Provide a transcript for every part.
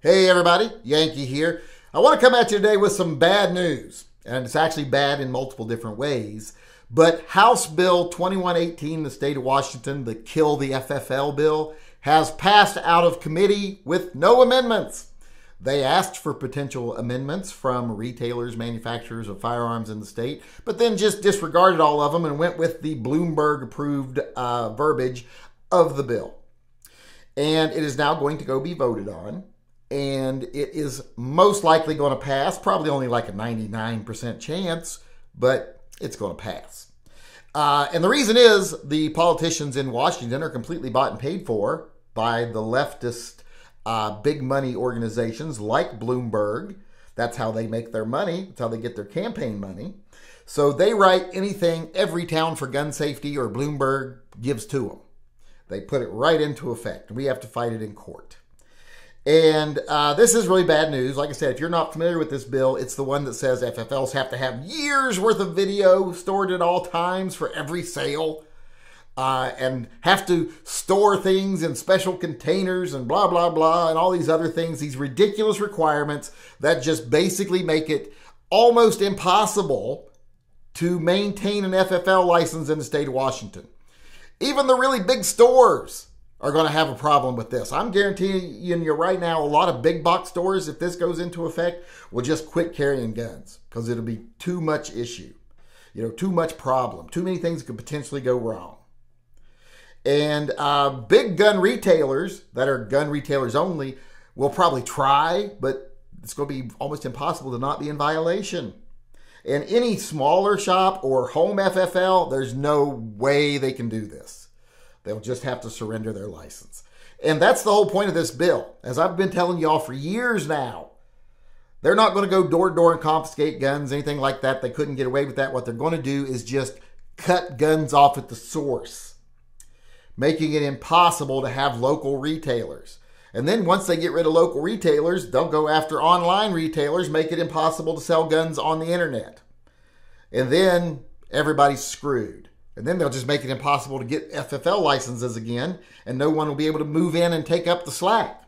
Hey everybody, Yankee here. I want to come at you today with some bad news, and it's actually bad in multiple different ways. But House Bill 2118 in the state of Washington, the Kill the FFL bill, has passed out of committee with no amendments. They asked for potential amendments from retailers, manufacturers of firearms in the state, but then just disregarded all of them and went with the Bloomberg-approved verbiage of the bill. And it is now going to go be voted on. And it is most likely going to pass, probably only like a 99% chance, but it's going to pass. And the reason is the politicians in Washington are completely bought and paid for by the leftist big money organizations like Bloomberg. That's how they make their money. That's how they get their campaign money. So they write anything Everytown for gun safety or Bloomberg gives to them. They put it right into effect. We have to fight it in court. And this is really bad news. Like I said, if you're not familiar with this bill, it's the one that says FFLs have to have years worth of video stored at all times for every sale and have to store things in special containers and blah, blah, blah, and all these other things, these ridiculous requirements that just basically make it almost impossible to maintain an FFL license in the state of Washington. Even the really big stores are going to have a problem with this. I'm guaranteeing you right now, a lot of big box stores, if this goes into effect, will just quit carrying guns because it'll be too much issue, too much problem, too many things could potentially go wrong. And big gun retailers that are gun retailers only will probably try, but it's going to be almost impossible to not be in violation. And any smaller shop or home FFL, there's no way they can do this. They'll just have to surrender their license. And that's the whole point of this bill. As I've been telling y'all for years now, they're not going to go door to door and confiscate guns, anything like that. They couldn't get away with that. What they're going to do is just cut guns off at the source, making it impossible to have local retailers. And then once they get rid of local retailers, they'll go after online retailers, make it impossible to sell guns on the internet. And then everybody's screwed. And then they'll just make it impossible to get FFL licenses again, and no one will be able to move in and take up the slack.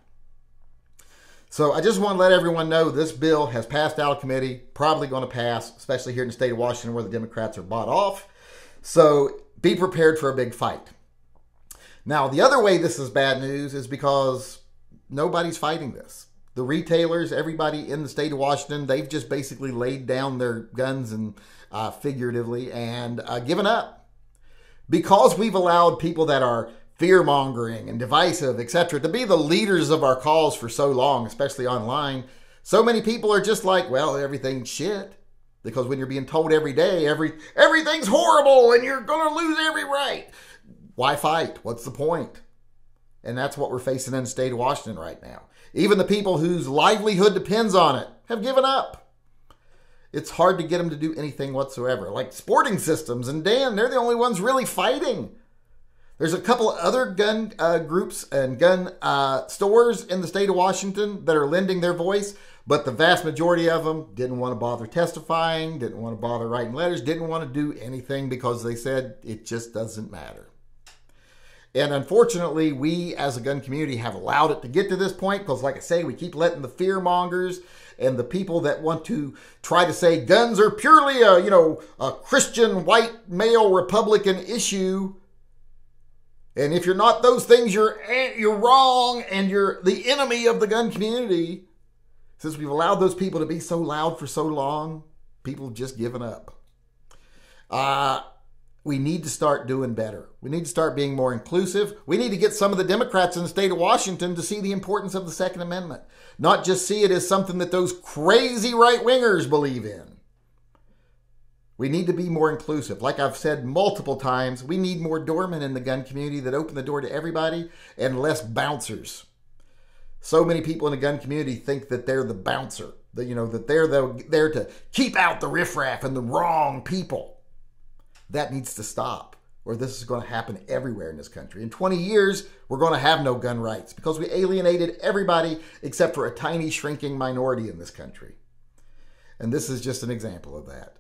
So I just want to let everyone know this bill has passed out of committee, probably going to pass, especially here in the state of Washington where the Democrats are bought off. So be prepared for a big fight. Now, the other way this is bad news is because nobody's fighting this. The retailers, everybody in the state of Washington, they've just basically laid down their guns and figuratively and given up. Because we've allowed people that are fear-mongering and divisive, etc., to be the leaders of our cause for so long, especially online, so many people are just like, well, everything's shit. Because when you're being told every day, everything's horrible and you're going to lose every right, why fight? What's the point? And that's what we're facing in the state of Washington right now. Even the people whose livelihood depends on it have given up. It's hard to get them to do anything whatsoever. Like Sporting Systems and Dan, they're the only ones really fighting. There's a couple of other gun groups and gun stores in the state of Washington that are lending their voice, but the vast majority of them didn't want to bother testifying, didn't want to bother writing letters, didn't want to do anything because they said it just doesn't matter. And unfortunately, we as a gun community have allowed it to get to this point because, like I say, we keep letting the fear mongers and the people that want to try to say guns are purely a Christian white male Republican issue. And if you're not those things, you're wrong and you're the enemy of the gun community. Since we've allowed those people to be so loud for so long, people have just given up. We need to start doing better. We need to start being more inclusive. We need to get some of the Democrats in the state of Washington to see the importance of the Second Amendment. Not just see it as something that those crazy right-wingers believe in. We need to be more inclusive. Like I've said multiple times, we need more doormen in the gun community that open the door to everybody and less bouncers. So many people in the gun community think that they're the bouncer, that they're there to keep out the riffraff and the wrong people. That needs to stop, or this is going to happen everywhere in this country. In 20 years, we're going to have no gun rights because we alienated everybody except for a tiny shrinking minority in this country. And this is just an example of that.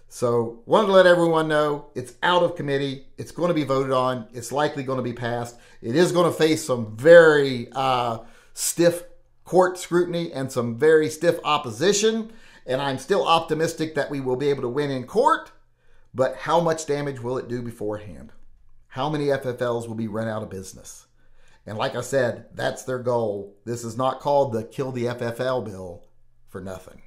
So wanted to let everyone know it's out of committee. It's going to be voted on. It's likely going to be passed. It is going to face some very stiff court scrutiny and some very stiff opposition. And I'm still optimistic that we will be able to win in court. But how much damage will it do beforehand? How many FFLs will be run out of business? And like I said, that's their goal. This is not called the Kill the FFL bill for nothing.